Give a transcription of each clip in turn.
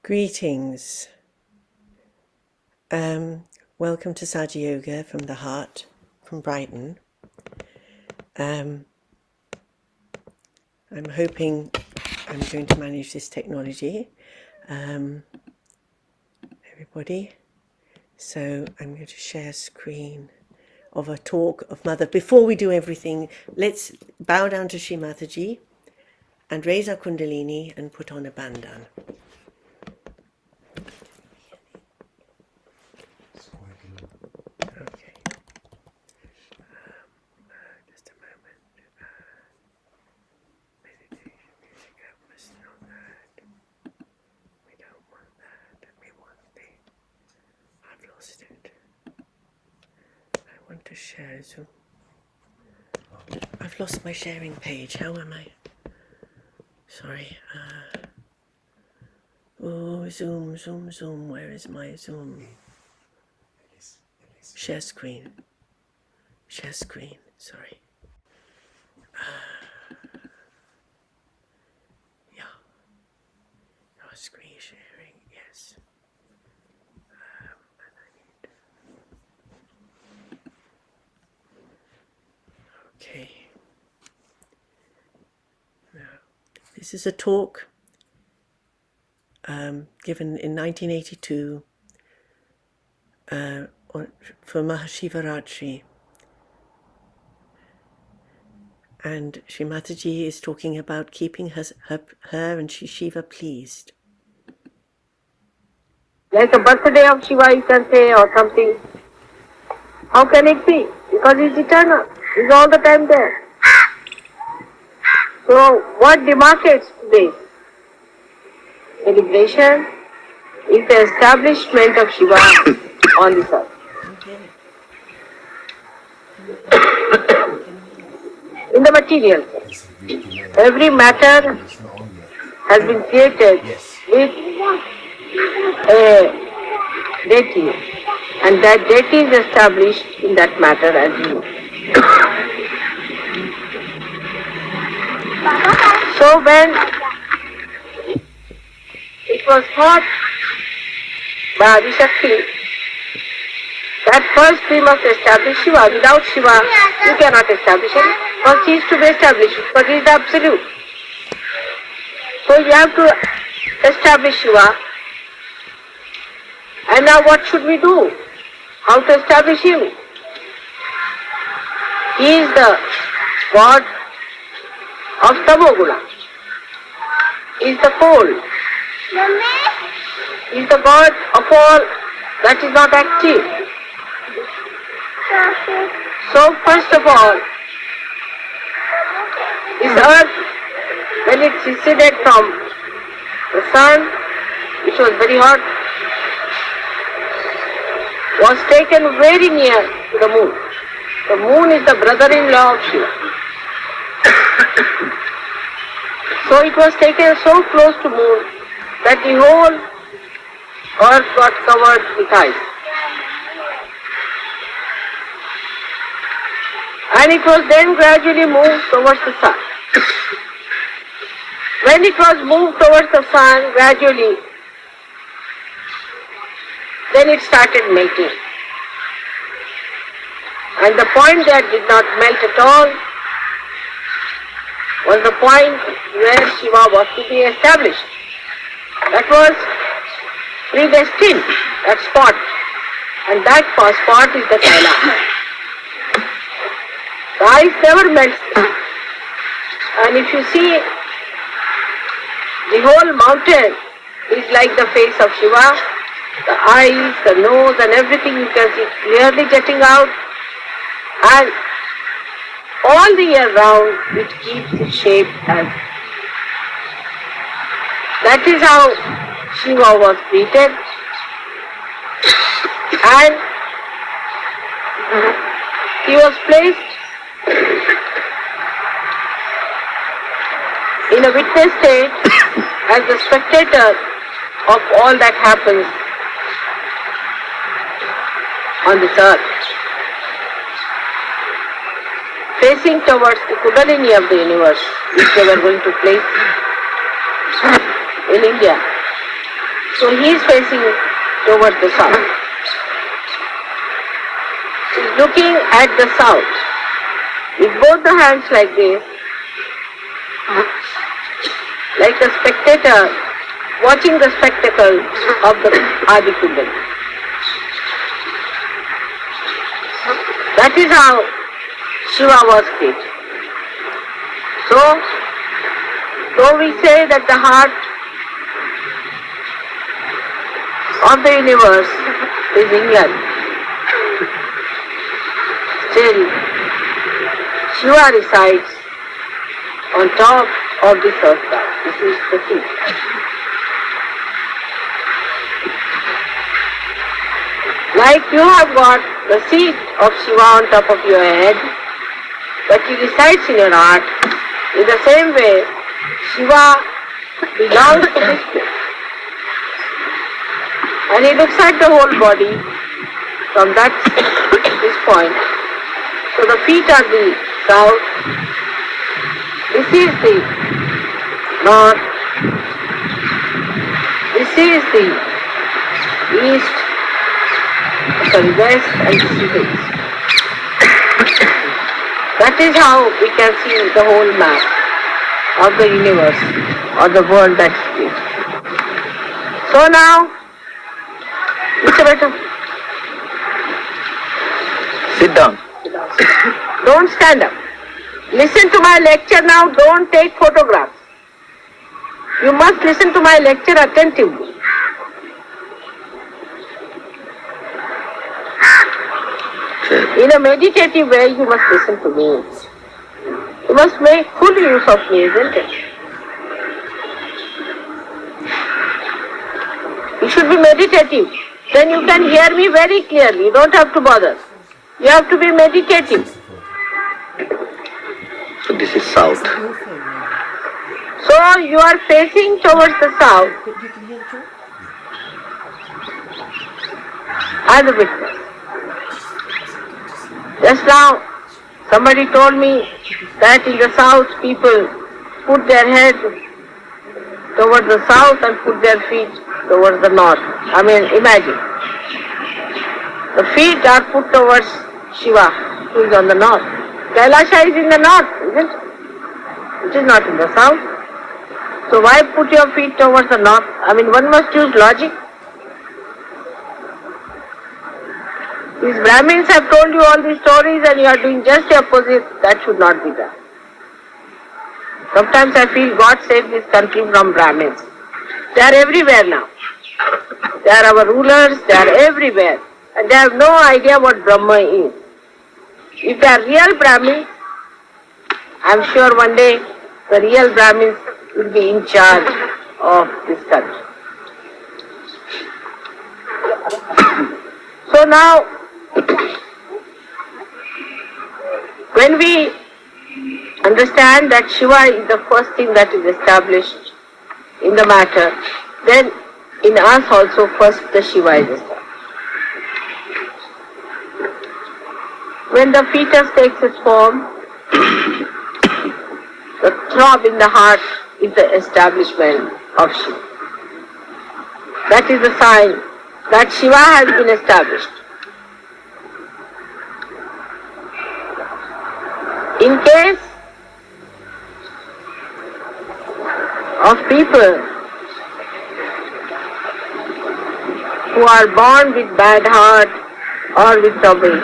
Greetings. Welcome to Saja Yoga from the heart, from Brighton. I'm hoping I'm going to manage this technology, everybody. So I'm going to share a screen of a talk of Mother. Before we do everything, let's bow down to Shri Mataji and raise our Kundalini and put on a bandan. Okay. Just a moment. Meditation music, I must know that. We don't want that. We want the... I've lost it. I want to share Zoom. I've lost my sharing page. How am I? Sorry. Oh, Zoom, Zoom, Zoom. Where is my Zoom? Share screen. Share screen. Sorry. Yeah. Oh, screen sharing. Yes. And I need... Okay. Now, this is a talk given in 1982 for Mahashivaratri, and Shri Mataji is talking about keeping her and Shri Shiva pleased. Like a birthday of Shiva, you can say, or something. How can it be? Because he's eternal. He's all the time there. So what demarcates this? Celebration is the establishment of Shiva on this earth. In the material sense, every matter has been created with a deity, and that deity is established in that matter as you know. So when it was thought by Adishakti that first we must establish Shiva. Without Shiva, you cannot establish him. First he is to be established, but he is the absolute. So you have to establish Shiva. And now what should we do? How to establish him? He is the God of Tamoguna. He is the pole. He is the God of all that is not active. So first of all, this earth, when it receded from the sun, which was very hot, was taken very near to the moon. The moon is the brother-in-law of Shiva. So it was taken so close to moon that the whole earth got covered with ice. And it was then gradually moved towards the sun. When it was moved towards the sun gradually, then it started melting. And the point that did not melt at all was the point where Shiva was to be established. That was predestined, that spot. And that spot is the Kailash. The ice never melts. And if you see, the whole mountain is like the face of Shiva. The eyes, the nose and everything you can see clearly getting out. And all the year round it keeps its shape as. That is how Shiva was created. And he was placed in a witness state as the spectator of all that happens on this earth, facing towards the Kundalini of the universe, which they were going to place in India. So he is facing towards the south. He is looking at the south with both the hands like this, like a spectator watching the spectacle of the Adi Kundalini. That is how Shiva was created. So, though we say that the heart of the universe is England, still Shiva resides on top of this earth. This is the seat. Like you have got the seat of Shiva on top of your head, but he resides in your heart. In the same way, Shiva belongs to this place. And he looks at the whole body from this point. So the feet are the south. This is the north. This is the east. Sorry, west, and this is the east. That is how we can see the whole map of the universe or the world that is. So now, Mr. Beta, sit down. don't stand up. Listen to my lecture now, don't take photographs. You must listen to my lecture attentively. In a meditative way, you must listen to me. You must make full use of me, isn't it? You should be meditative. Then you can hear me very clearly. You don't have to bother. You have to be meditative. So this is south. So you are facing towards the south as a witness. Just now, somebody told me that in the south people put their head towards the south and put their feet towards the north. I mean, imagine. The feet are put towards Shiva, who is on the north. Kailasha is in the north, isn't it? It is not in the south. So why put your feet towards the north? I mean, one must use logic. These Brahmins have told you all these stories and you are doing just the opposite. That should not be done. Sometimes I feel God saved this country from Brahmins. They are everywhere now. They are our rulers, they are everywhere. And they have no idea what Brahma is. If they are real Brahmins, I am sure one day the real Brahmins will be in charge of this country. So now, when we understand that Shiva is the first thing that is established in the matter, then in us also first the Shiva is established. When the fetus takes its form, the throb in the heart is the establishment of Shiva. That is the sign that Shiva has been established. In case of people who are born with bad heart or with trouble,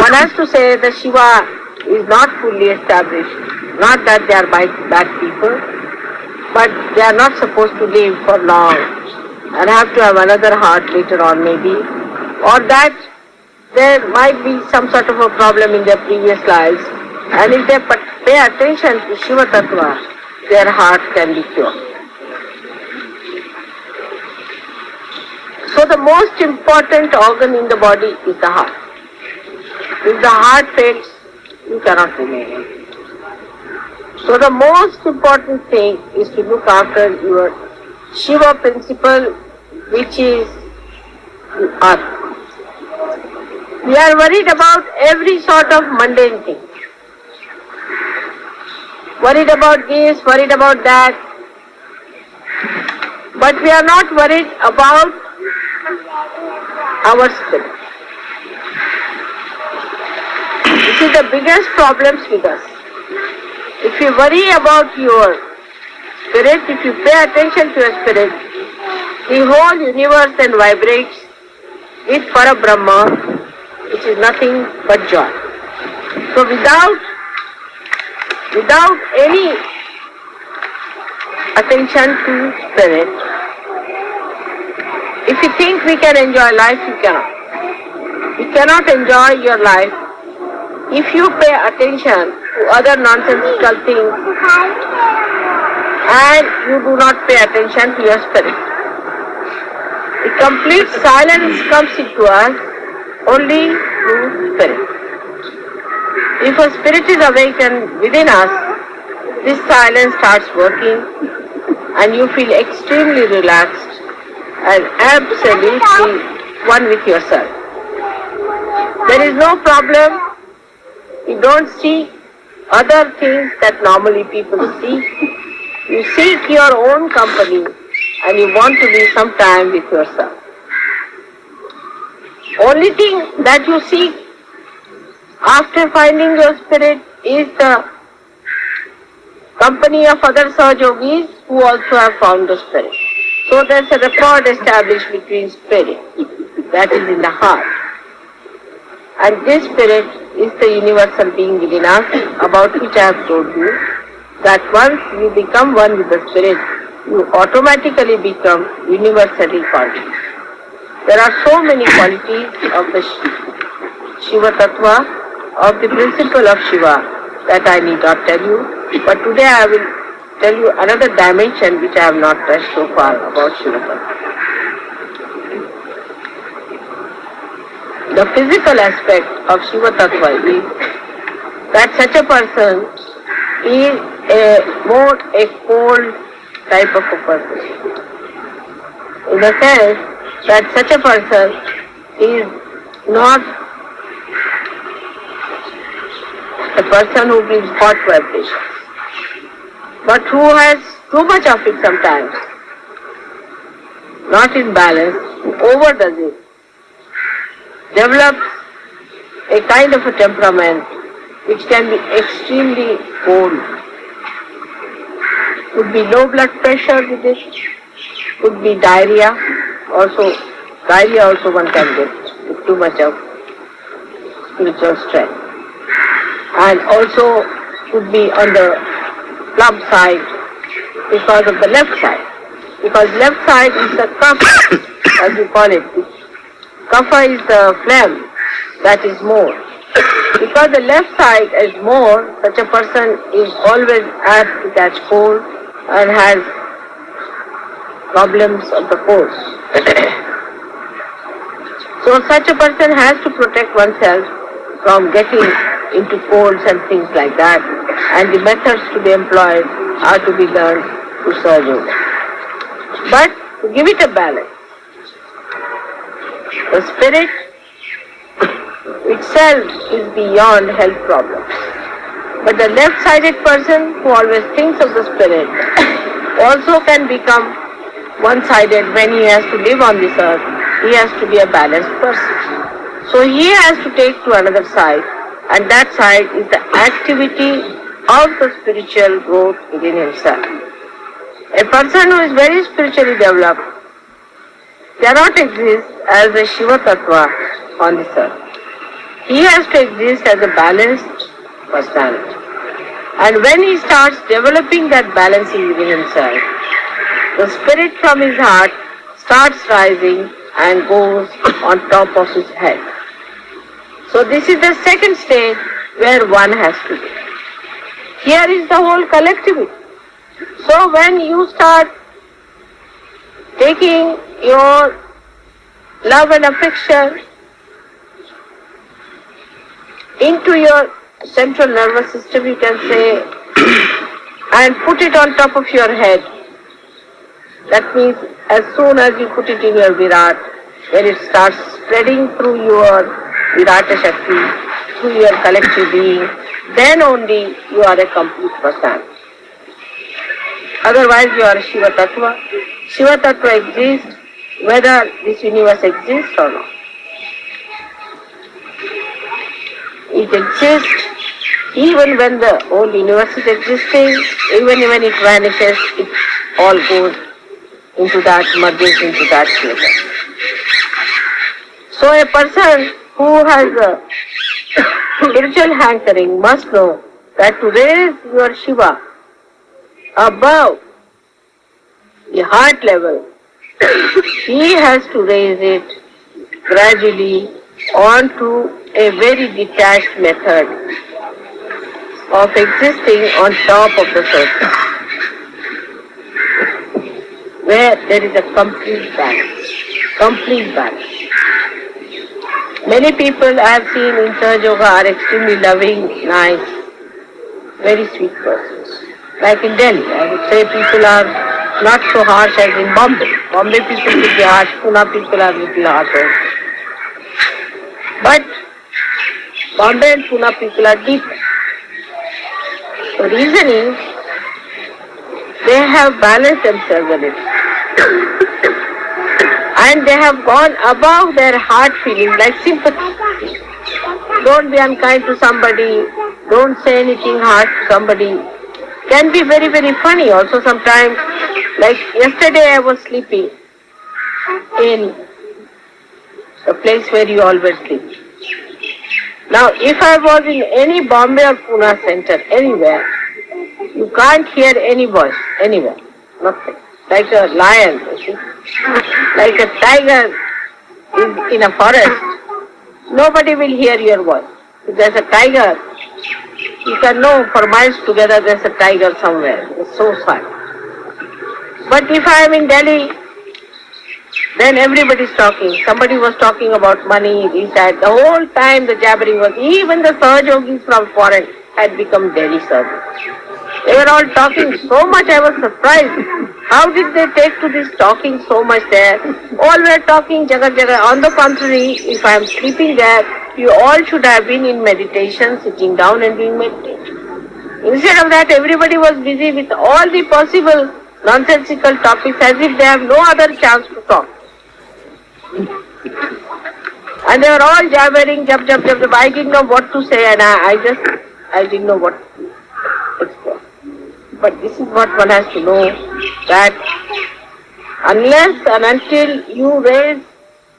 one has to say that Shiva is not fully established. Not that they are bad people, but they are not supposed to live for long and have to have another heart later on maybe, or that there might be some sort of a problem in their previous lives, and if they pay attention to Shiva Tattva, their heart can be cured. So the most important organ in the body is the heart. If the heart fails, you cannot remain. So the most important thing is to look after your Shiva principle, which is the Atma. We are worried about every sort of mundane thing. Worried about this, worried about that. But we are not worried about our spirit. This is the biggest problems with us. If you worry about your spirit, if you pay attention to your spirit, the whole universe then vibrates with Parabrahma, which is nothing but joy. So without any attention to spirit, if you think we can enjoy life, you cannot. You cannot enjoy your life if you pay attention to other nonsensical things and you do not pay attention to your spirit. The complete silence comes into us only through spirit. If a spirit is awakened within us, this silence starts working and you feel extremely relaxed and absolutely one with yourself. There is no problem. You don't seek other things that normally people seek. You seek your own company and you want to be some time with yourself. Only thing that you seek after finding your spirit is the company of other Sahajogis who also have found the spirit. So there's a rapport established between spirit, that is in the heart. And this spirit is the universal being within us, about which I have told you, that once you become one with the spirit, you automatically become universally conscious. There are so many qualities of the Shiva Tattva, of the principle of Shiva, that I need not tell you. But today I will tell you another dimension which I have not touched so far about Shiva Tattva. The physical aspect of Shiva Tattva is that such a person is more a cold type of a person. In the sense that such a person is not a person who gives hot vibrations, but who has too much of it sometimes, not in balance, who overdoes it, develops a kind of a temperament which can be extremely cold. Could be low blood pressure with it, could be diarrhea also one can get with too much of spiritual strength. And also could be on the plump side because of the left side. Because left side is the kapha, as you call it. Kapha is the phlegm that is more. Because the left side is more, such a person is always apt to catch cold and has problems of the pores. So such a person has to protect oneself from getting into colds and things like that, and the methods to be employed are to be learned through surgery. But to give it a balance, the spirit itself is beyond health problems. But the left-sided person who always thinks of the spirit also can become one-sided when he has to live on this earth. He has to be a balanced person. So he has to take to another side, and that side is the activity of the spiritual growth within himself. A person who is very spiritually developed cannot exist as a Shiva Tattva on this earth. He has to exist as a balanced personality. And when he starts developing that balancing within himself, the spirit from his heart starts rising and goes on top of his head. So this is the second stage where one has to be. Here is the whole collectivity. So when you start taking your love and affection into your central nervous system, you can say, and put it on top of your head. That means as soon as you put it in your Virat, when it starts spreading through your Virata Shakti, through your collective being, then only you are a complete person. Otherwise you are Shiva Tattva. Shiva Tattva exists whether this universe exists or not. It exists even when the whole universe is existing, even when it vanishes, it all goes into that, merges into that together. So a person who has a spiritual hankering must know that to raise your Shiva above the heart level, he has to raise it gradually onto a very detached method of existing on top of the surface, where there is a complete balance. Complete balance. Many people I have seen in Sahaja Yoga are extremely loving, nice, very sweet persons. Like in Delhi, I would say people are not so harsh as in Bombay. Bombay people will be harsh, Pune people are little harsher. But Bombay and Pune people are deeper. The reason is they have balanced themselves a little. And they have gone above their heart feeling, like sympathy. Don't be unkind to somebody, don't say anything harsh to somebody. Can be very, very funny also sometimes. Like yesterday I was sleeping in the place where you always sleep. Now if I was in any Bombay or Pune center, anywhere, you can't hear any voice, anywhere, nothing. Like a lion, you see. Like a tiger is in a forest, nobody will hear your voice. If there's a tiger, you can know for miles together there's a tiger somewhere. It's so silent. But if I am in Delhi, then everybody is talking. Somebody was talking about money, this, that. The whole time the jabbering was, even the Sahaja Yogis from foreign had become Delhi Sahaja. They were all talking so much, I was surprised. How did they take to this talking so much there? All were talking jaga jaga. On the contrary, if I am sleeping there, you all should have been in meditation, sitting down and doing meditation. Instead of that, everybody was busy with all the possible nonsensical topics as if they have no other chance to talk. And they were all jabbering, jab. I didn't know what to say and I didn't know what to explain. But this is what one has to know, that unless and until you raise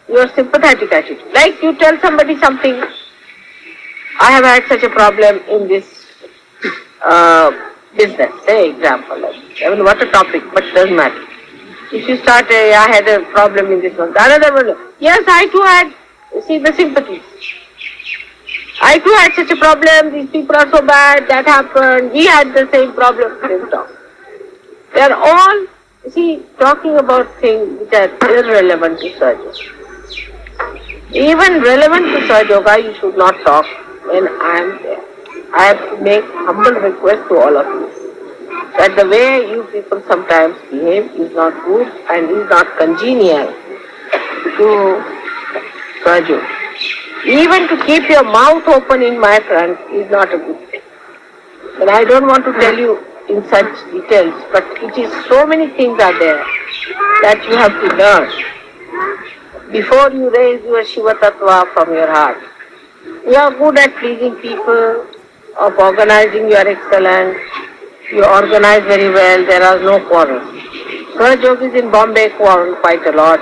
your sympathetic attitude, like you tell somebody something, I have had such a problem in this business, say example, like, I mean what a topic, but it doesn't matter. If you start, I had a problem in this one, the another one, yes, I too had, see the sympathy. I too had such a problem, these people are so bad, that happened, we had the same problem, same talk. They are all, talking about things which are irrelevant to Sahaja. Even relevant to Sahaja Yoga, you should not talk when I am there. I have to make humble request to all of you that the way you people sometimes behave is not good and is not congenial to Sahaja Yoga. Even to keep your mouth open in my front is not a good thing. And I don't want to tell you in such details, but it is so many things are there that you have to learn before you raise your Shiva Tattva from your heart. You are good at pleasing people, of organizing, you are excellent, you organize very well, there are no quarrels. Sahaja Yogis in Bombay quarrel quite a lot,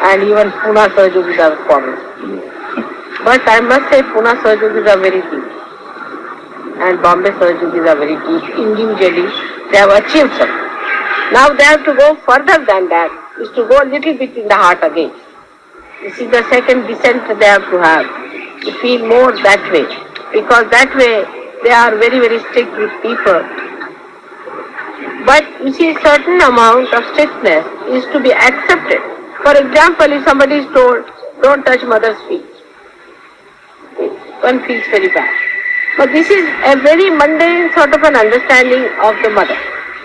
and even Pune Sahaja Yogis are quarrels. But I must say Pune Sahaja Yogis are very deep. and Bombay SYUK are very deep. Individually, they have achieved something. Now they have to go further than that, is to go a little bit in the heart again. This is the second descent they have to feel more that way. Because that way they are very, very strict with people. But you see, certain amount of strictness is to be accepted. For example, if somebody is told, don't touch mother's feet, one feels very bad. But this is a very mundane sort of an understanding of the mother.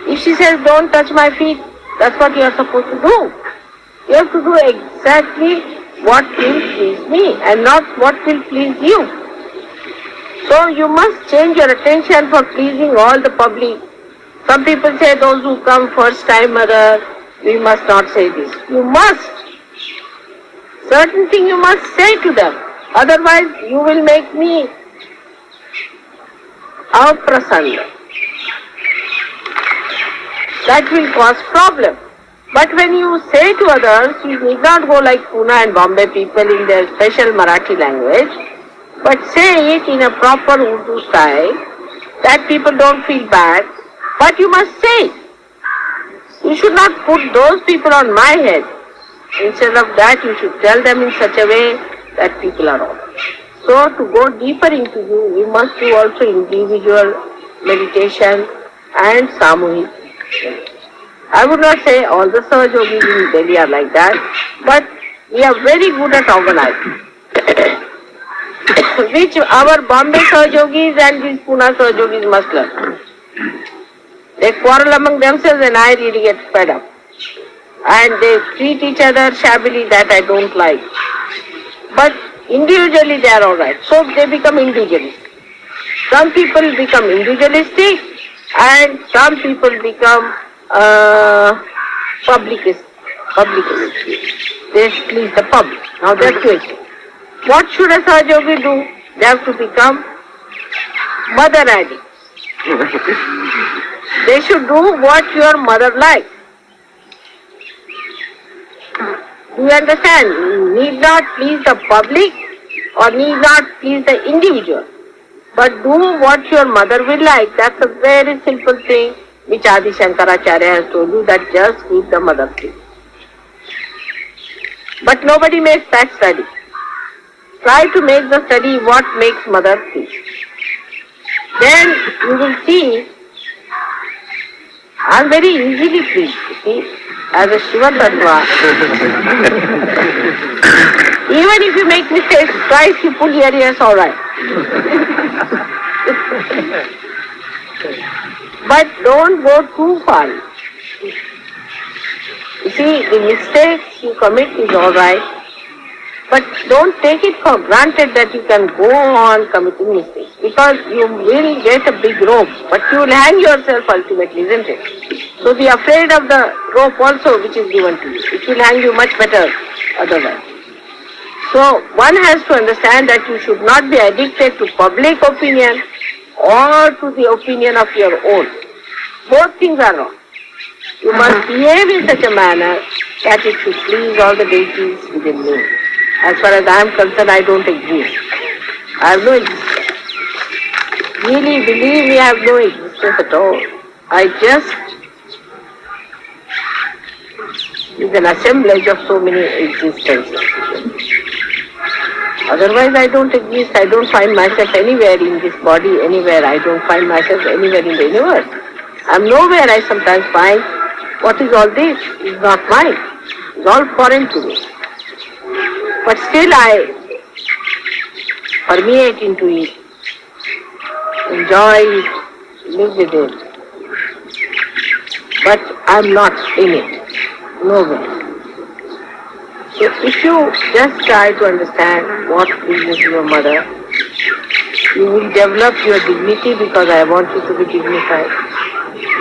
If she says, don't touch my feet, that's what you are supposed to do. You have to do exactly what will please me and not what will please you. So you must change your attention for pleasing all the public. Some people say those who come first time, mother, we must not say this. You must. Certain thing you must say to them. Otherwise you will make me aprasanna. That will cause problem. But when you say to others, you need not go like Pune and Bombay people in their special Marathi language, but say it in a proper Urdu style, that people don't feel bad, but you must say it. You should not put those people on my head. Instead of that, you should tell them in such a way that people are all. So to go deeper into you, we must do also individual meditation and samuhik. I would not say all the SYUK in Delhi are like that, but we are very good at organizing. Which our Bombay SYUK and these Pune SYUK must learn. They quarrel among themselves and I really get fed up. And they treat each other shabbily, that I don't like. But individually they are alright. So they become individualistic. Some people become individualistic and some people become publicist. They please the public. Now that's it. What should a SYUK do? They have to become mother addicts. They should do what your mother likes. Do you understand? You need not please the public or need not please the individual, but do what your mother will like. That's a very simple thing which Adi Shankaracharya has told you, that just keep the mother free. But nobody makes that study. Try to make the study what makes mother free. Then you will see, I am very easily pleased, you see, as a Shiva Tattva. Even if you make mistakes, twice you pull your ears, alright. But don't go too far. You see, the mistakes you commit is alright, but don't take it for granted that you can go on committing mistakes, because you will get a big rope, but you will hang yourself ultimately, isn't it? So be afraid of the rope also which is given to you. It will hang you much better otherwise. So one has to understand that you should not be addicted to public opinion or to the opinion of your own. Both things are wrong. You must behave in such a manner that it should please all the deities within me. As far as I am concerned, I don't exist. I have no existence. Really, believe me, I have no existence at all. I just is an assemblage of so many existences. Otherwise, I don't exist. I don't find myself anywhere in this body, anywhere. I don't find myself anywhere in the universe. I'm nowhere. I sometimes find, what is all this? It's not mine. It's all foreign to me. But still I permeate into it, enjoy it, live with it. But I'm not in it. Nowhere. So if you just try to understand what pleases your mother, you will develop your dignity because I want you to be dignified.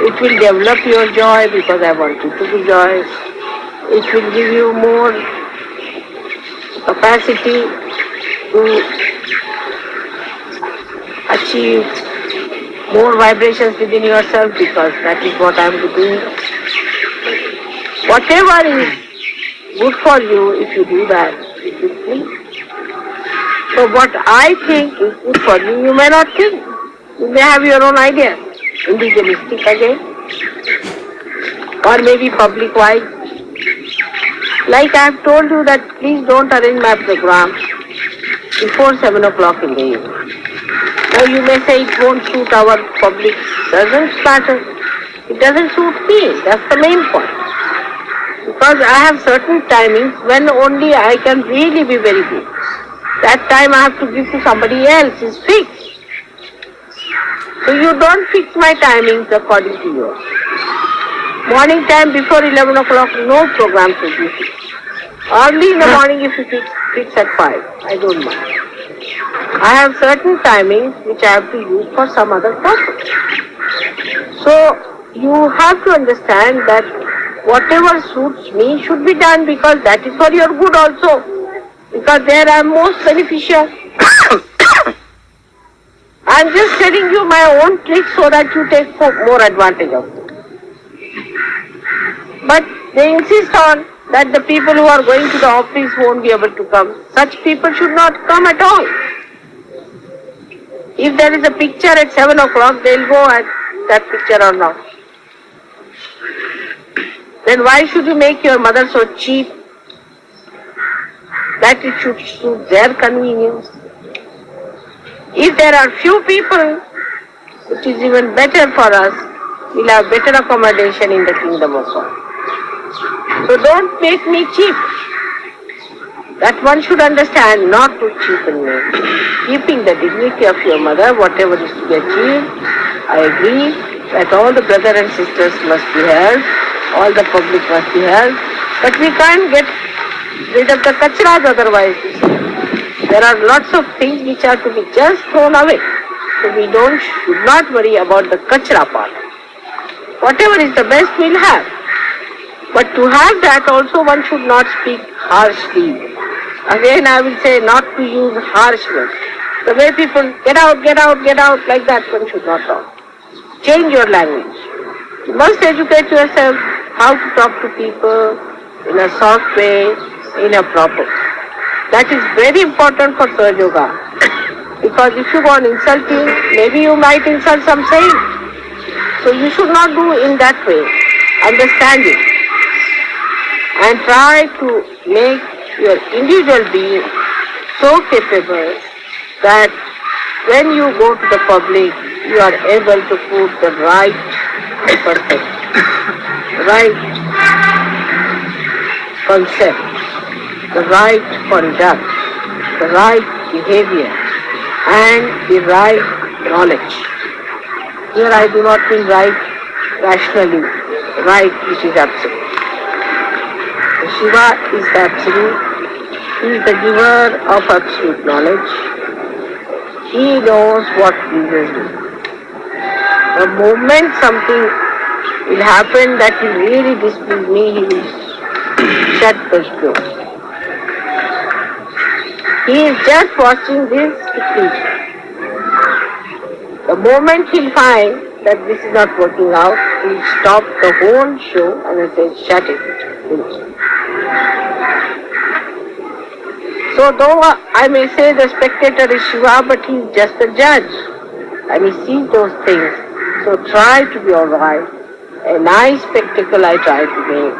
It will develop your joy because I want you to be joyous. It will give you more capacity to achieve more vibrations within yourself, because that is what I am doing. Whatever is good for you, if you do that, it will please. So what I think is good for you, you may not think. You may have your own idea, individualistic again, or maybe public-wide. Like I have told you that please don't arrange my program before 7 o'clock in the evening. Now you may say it won't suit our public. Doesn't matter. It doesn't suit me. That's the main point. Because I have certain timings when only I can really be very good. That time I have to give to somebody else. It's fixed. So you don't fix my timings according to yours. Morning time before 11 o'clock, no program should be fixed. Early in the morning if you fix at 5, I don't mind. I have certain timings which I have to use for some other purpose. So you have to understand that whatever suits me should be done because that is for your good also. Because there I am most beneficial. I am just telling you my own tricks so that you take more advantage of it. But they insist on that the people who are going to the office won't be able to come. Such people should not come at all. If there is a picture at 7 o'clock, they'll go at that picture or not. Then why should you make your mother so cheap that it should suit their convenience? If there are few people, it is even better for us. We'll have better accommodation in the kingdom of God. So don't make me cheap. That one should understand, not to cheapen me. Keeping the dignity of your mother, whatever is to be achieved, I agree that all the brothers and sisters must be held, all the public must be held, but we can't get rid of the kachras otherwise. There are lots of things which are to be just thrown away. So we should not worry about the kachra part. Whatever is the best we'll have. But to have that also one should not speak harshly. Again I will say not to use harshness. The way people get out, like that one should not talk. Change your language. You must educate yourself how to talk to people in a soft way, in a proper way. That is very important for Sahaja Yoga. Because if you go on insulting, maybe you might insult some saint. So you should not do in that way. Understand it. And try to make your individual being so capable that when you go to the public, you are able to put the right perspective, right concept, the right conduct, the right behavior, and the right knowledge. Here I do not mean right rationally, right which is absolute. Shiva is absolute. He is the giver of absolute knowledge. He knows what pleases him. The moment something will happen that will really displease me, he will shut the door. He is just watching this to please me. The moment he'll find that this is not working out, he'll stop the whole show and he'll say, shut it. So though I may say the spectator is Shiva, but he is just a judge and he sees those things. So try to be alright. A nice spectacle I try to make.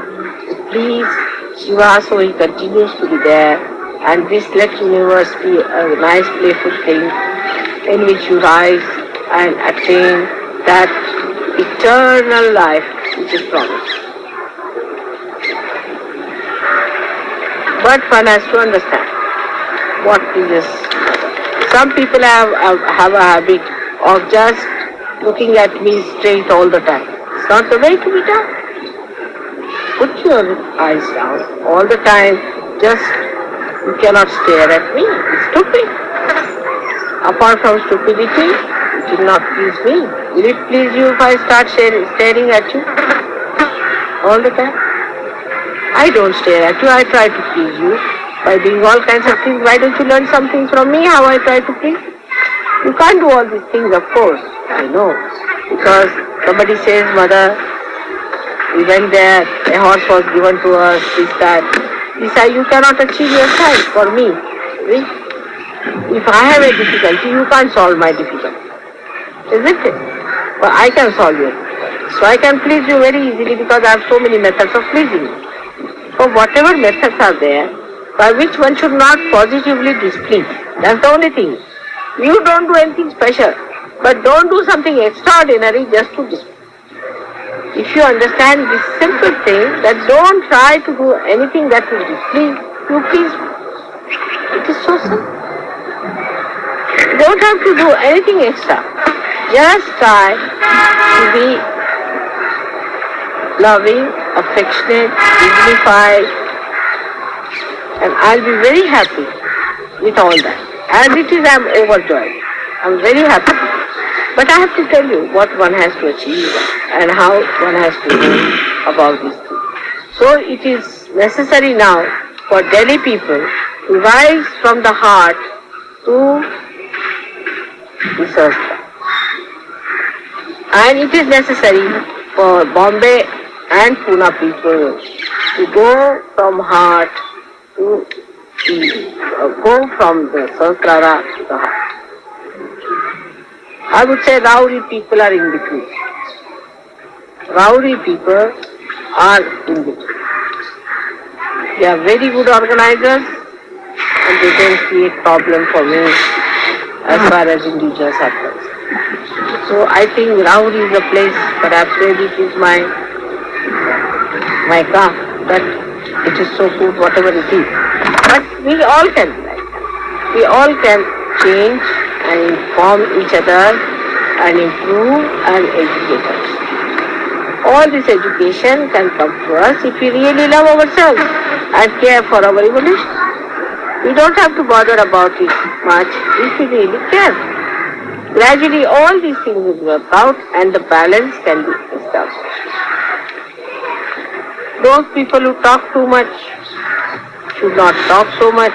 Please Shiva, so he continues to be there, and this let universe be a nice playful thing in which you rise and attain that eternal life which is promised. But one has to understand what is. Some people have a habit of just looking at me straight all the time. It's not the way to be done. Put your eyes down all the time. Just you cannot stare at me. It's stupid. Apart from stupidity, it will not please me. Will it please you if I start staring at you all the time? I don't stare at you. I try to please you by doing all kinds of things. Why don't you learn something from me how I try to please? You can't do all these things, of course. I know. Because somebody says, Mother, we went there, a horse was given to us, this, that. This, you cannot achieve yourself for me. See? If I have a difficulty, you can't solve my difficulty. isn't it? Well, I can solve your problem. So I can please you very easily because I have so many methods of pleasing you. So whatever methods are there, by which one should not positively displease. That's the only thing. You don't do anything special, but don't do something extraordinary just to displease. If you understand this simple thing, that don't try to do anything that will displease you, please. It is so simple. You don't have to do anything extra. Just try to be loving, affectionate, dignified, and I'll be very happy with all that. As it is, I'm overjoyed. I'm very happy. But I have to tell you what one has to achieve and how one has to do about this thing. So it is necessary now for Delhi people to rise from the heart to the Sahasra. And it is necessary for Bombay and Pune people to go from heart to go from the Sahasrara to the heart. I would say Rowdy people are in between. Rowdy people are in between. They are very good organizers and they don't create problem for me as far as individuals are concerned. So I think Rowdy is a place, perhaps maybe it is my car, that it is so good whatever it is. But we all can be like that. We all can change and inform each other and improve and educate us. All this education can come to us if we really love ourselves and care for our evolution. We don't have to bother about it much if we really care. Gradually all these things will work out and the balance can be established. Those people who talk too much should not talk so much.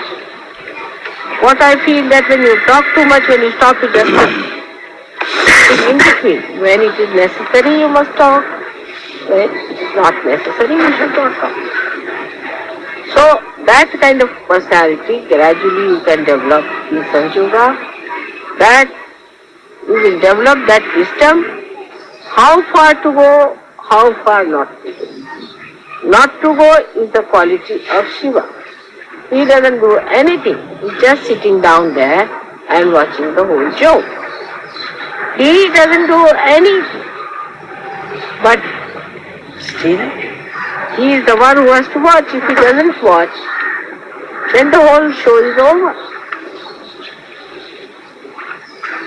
What I feel that when you talk too much, when you stop, you just stop. In between, when it is necessary, you must talk. When it is not necessary, you should not talk. So that kind of personality, gradually you can develop in Sanyoga, that you will develop that wisdom, how far to go, how far not to go. Not to go is the quality of Shiva. He doesn't do anything. He's just sitting down there and watching the whole show. He doesn't do anything. But still, he is the one who has to watch. If he doesn't watch, then the whole show is over.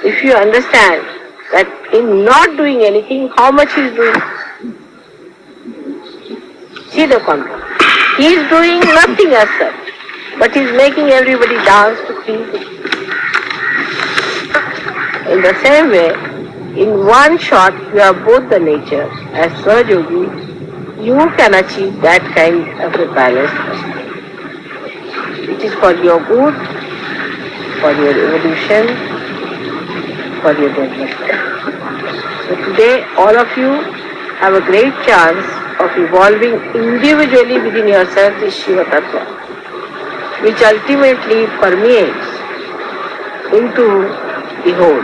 If you understand that in not doing anything, how much he is doing? See the contrast. He is doing nothing as such, but he is making everybody dance to please him. In the same way, in one shot, you have both the nature. As Sahajogi, you can achieve that kind of a balanced personality. It is for your good, for your evolution, for your development. So today, all of you have a great chance of evolving individually within yourself this Shiva Tattva, which ultimately permeates into the whole.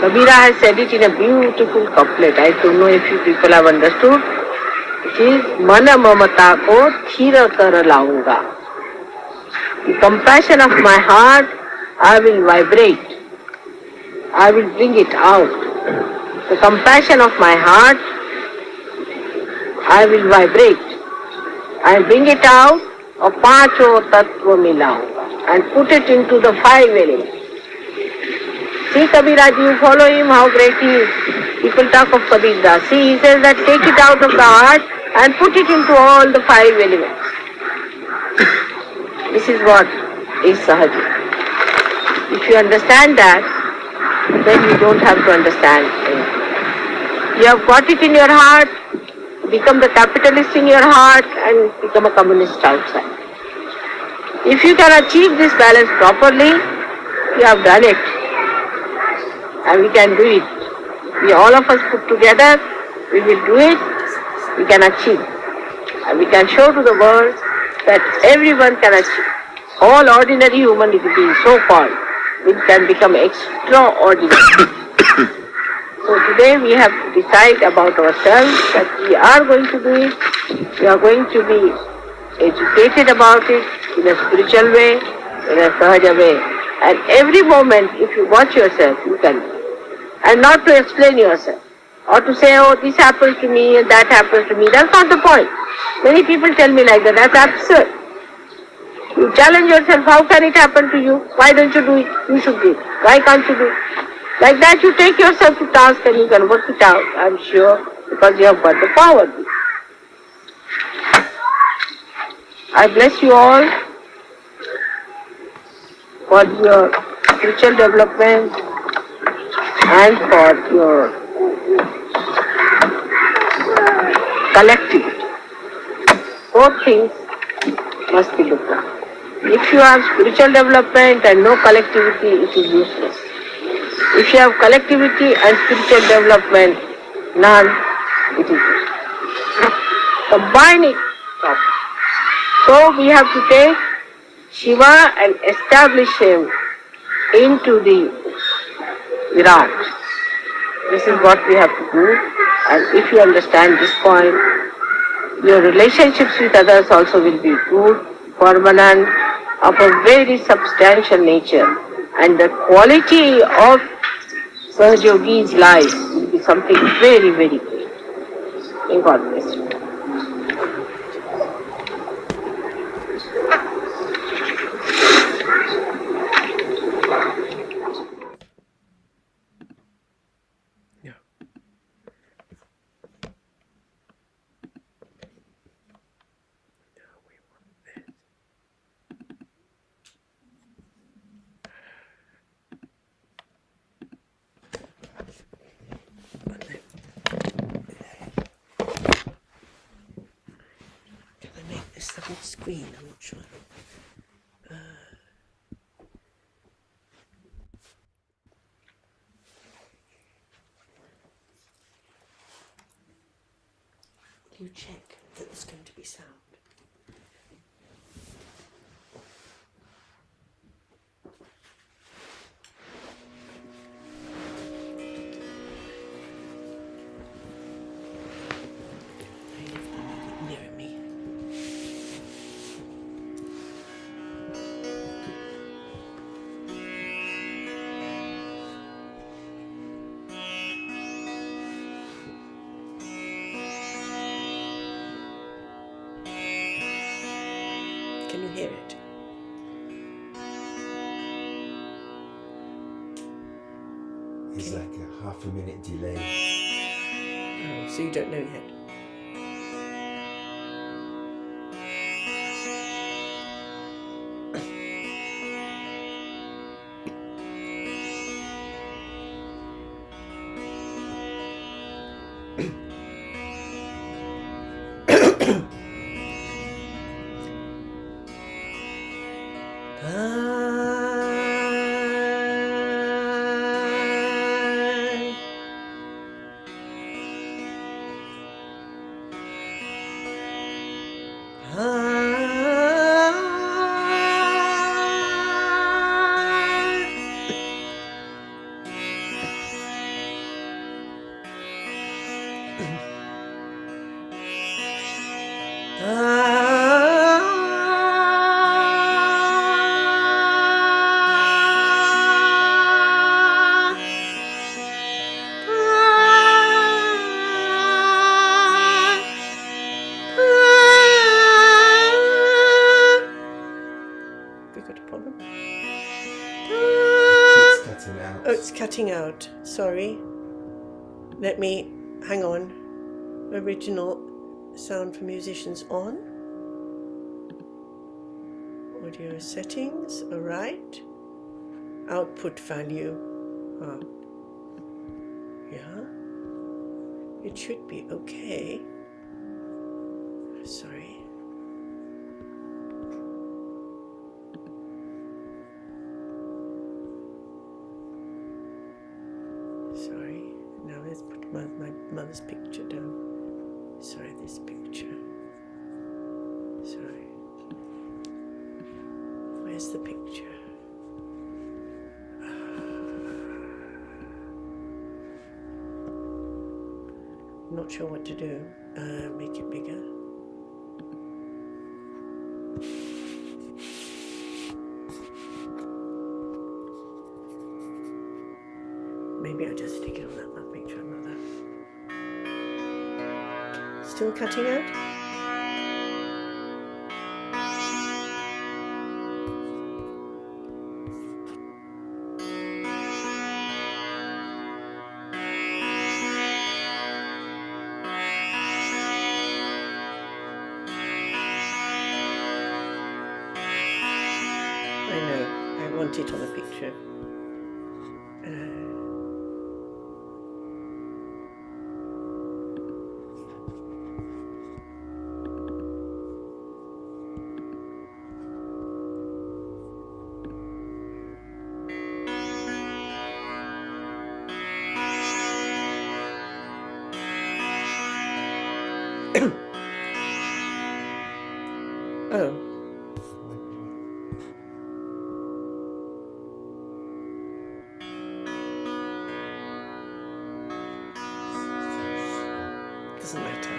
Kabira has said it in a beautiful couplet. I don't know if you people have understood. It is Mana Mamata ko thira kar launga. The compassion of my heart, I will vibrate. I will bring it out. The compassion of my heart, I will vibrate. I bring it out of Pancho Tattva Milaunga and put it into the 5 elements. See Kabiraj, you follow him, how great he is. People talk of Kabir Das. See, he says that take it out of the heart and put it into all the 5 elements. This is what is Sahaja. If you understand that, then you don't have to understand anything. You have got it in your heart, become the capitalist in your heart and become a communist outside. If you can achieve this balance properly, you have done it. And we can do it. We all of us put together, we will do it, we can achieve. And we can show to the world that everyone can achieve. All ordinary human beings, so-called, it can become extraordinary. So today we have to decide about ourselves that we are going to do it, we are going to be educated about it in a spiritual way, in a sahaja way. And every moment, if you watch yourself, you can do it. And not to explain yourself, or to say, oh, this happens to me and that happens to me. That's not the point. Many people tell me like that. That's absurd. You challenge yourself, how can it happen to you? Why don't you do it? You should do it. Why can't you do it? Like that you take yourself to task and you can work it out, I'm sure, because you have got the power. I bless you all for your spiritual development and for your collectivity. Both things must be looked at. If you have spiritual development and no collectivity, it is useless. If you have collectivity and spiritual development, none, it is useless. Combine it properly. So we have to take Shiva and establish him into the Virat. This is what we have to do. And if you understand this point, your relationships with others also will be good, permanent, of a very substantial nature. And the quality of Sahajogi's life will be something very, very great. May God bless you. No. No, we want this. Can I make this the whole screen? I'm not sure. Will you check that there's going to be sound? Near me. Can you hear it? It's like a half a minute delay. Oh, so you don't know yet? Have we got a problem? It's cutting out. Oh, it's cutting out. Sorry. Let me hang on. Original sound for musicians on. Audio settings, alright. Output value. Yeah. It should be okay. Sorry. Sorry. Now let's put my mother's picture down. Sorry, this picture. Sorry. Where's the picture? not sure what to do. Make it bigger. Maybe I'll just stick it on that picture of Mother. Still cutting out? I know, I want it on a picture. Oh. Doesn't matter.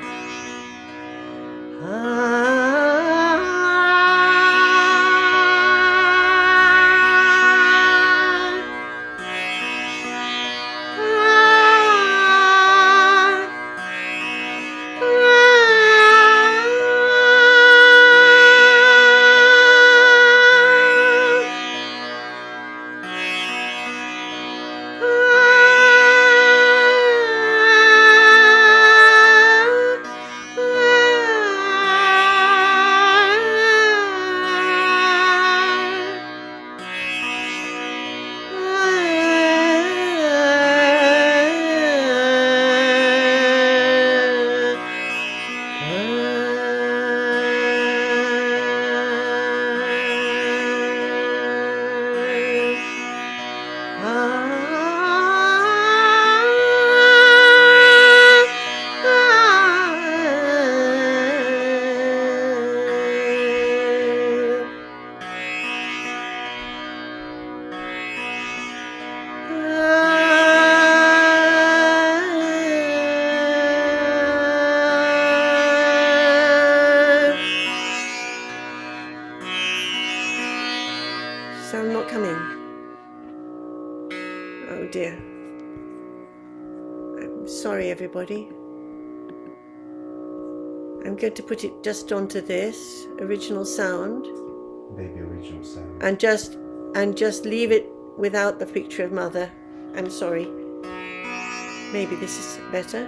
Sound not coming. Oh dear. I'm sorry, everybody. I'm going to put it just onto this original sound. Baby original sound. And just leave it without the picture of Mother. I'm sorry. Maybe this is better.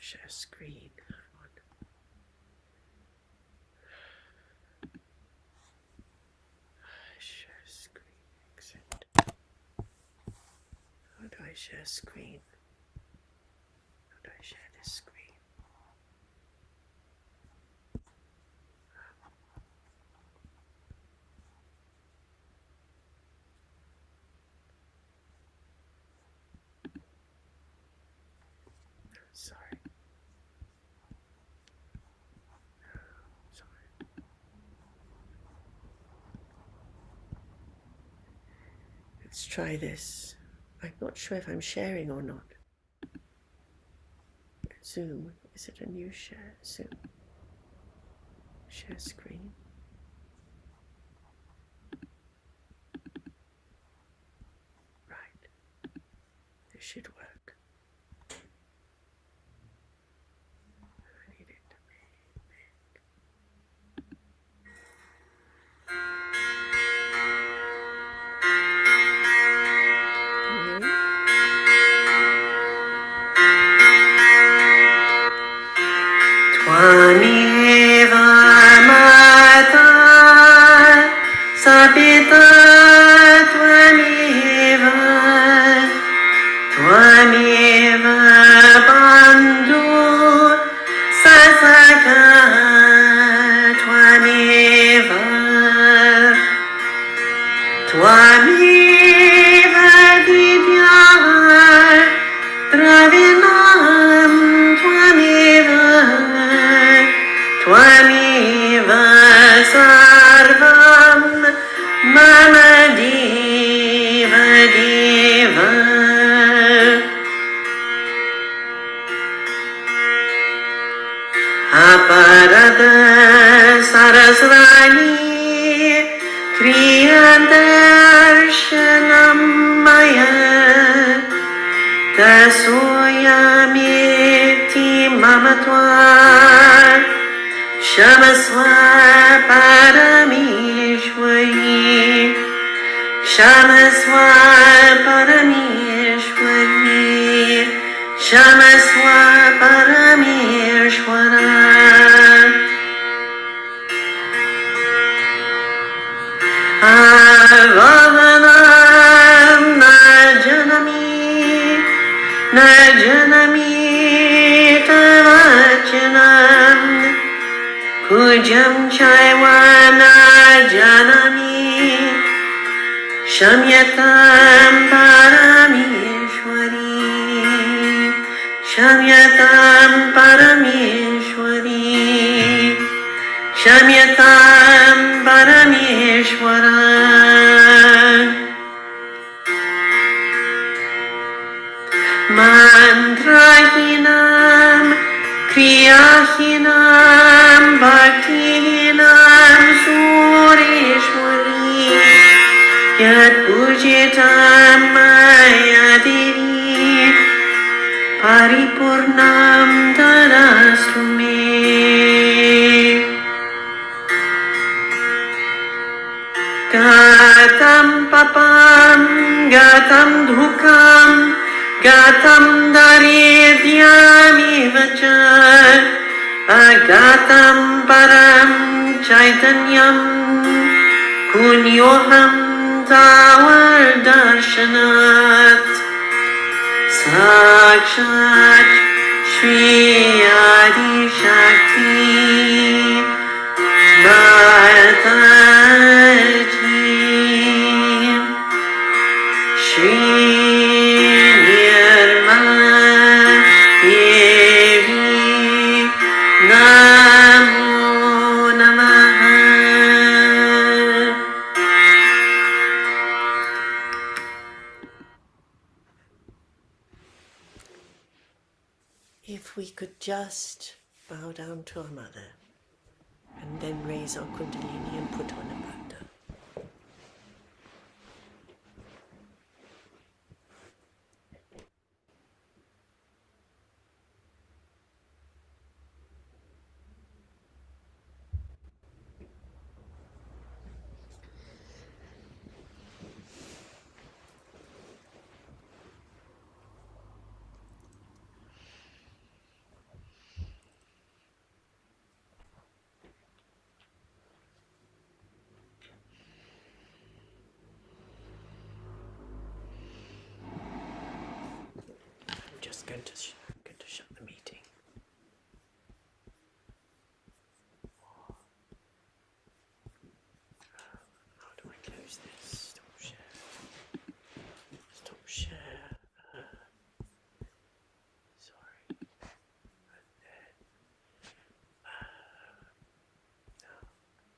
Share screen. Share screen. Accept. How do I share screen? How do I share this screen? Sorry. Sorry. Let's try this. I'm not sure if I'm sharing or not. Zoom. Is it a new share? Zoom. Share screen. Right. This should work. I need it to be big. Can you hear me? Twameva Mata Sapita Twameva Twameva Bandhu Sasaka Twameva Twameva Vidya Dravinam Twameva Twameva Sarvam Mama Deva Deva Aparada Sarasvani Kriyandarshanam Maya Dasoyamiti Mamatva Shamaswa Parameshwari Shamaswa Parameshwari Shamaswa Parameshwara Avavanam Najanami Tavachanam Pujam Chaiwana Janami Shamyatam Parameshwari Shamyatam Parameshwari Shamyatam Parameshwara Mantrahinam Kriyahinam Bhaktihinam Sureshwari Yat Pujitam Maya Devi Paripurnam Tadastu Me Gatam Papam Gatam Dhukam Gatam Daridyamivacha Agatam Param Chaitanyam Punyoham Tawar Darshanat Sakshat Shri Adi Shakti Mataji Shri Namo Namaha. If we could just bow down to our mother and then raise our Kundalini and put on a bandha. going to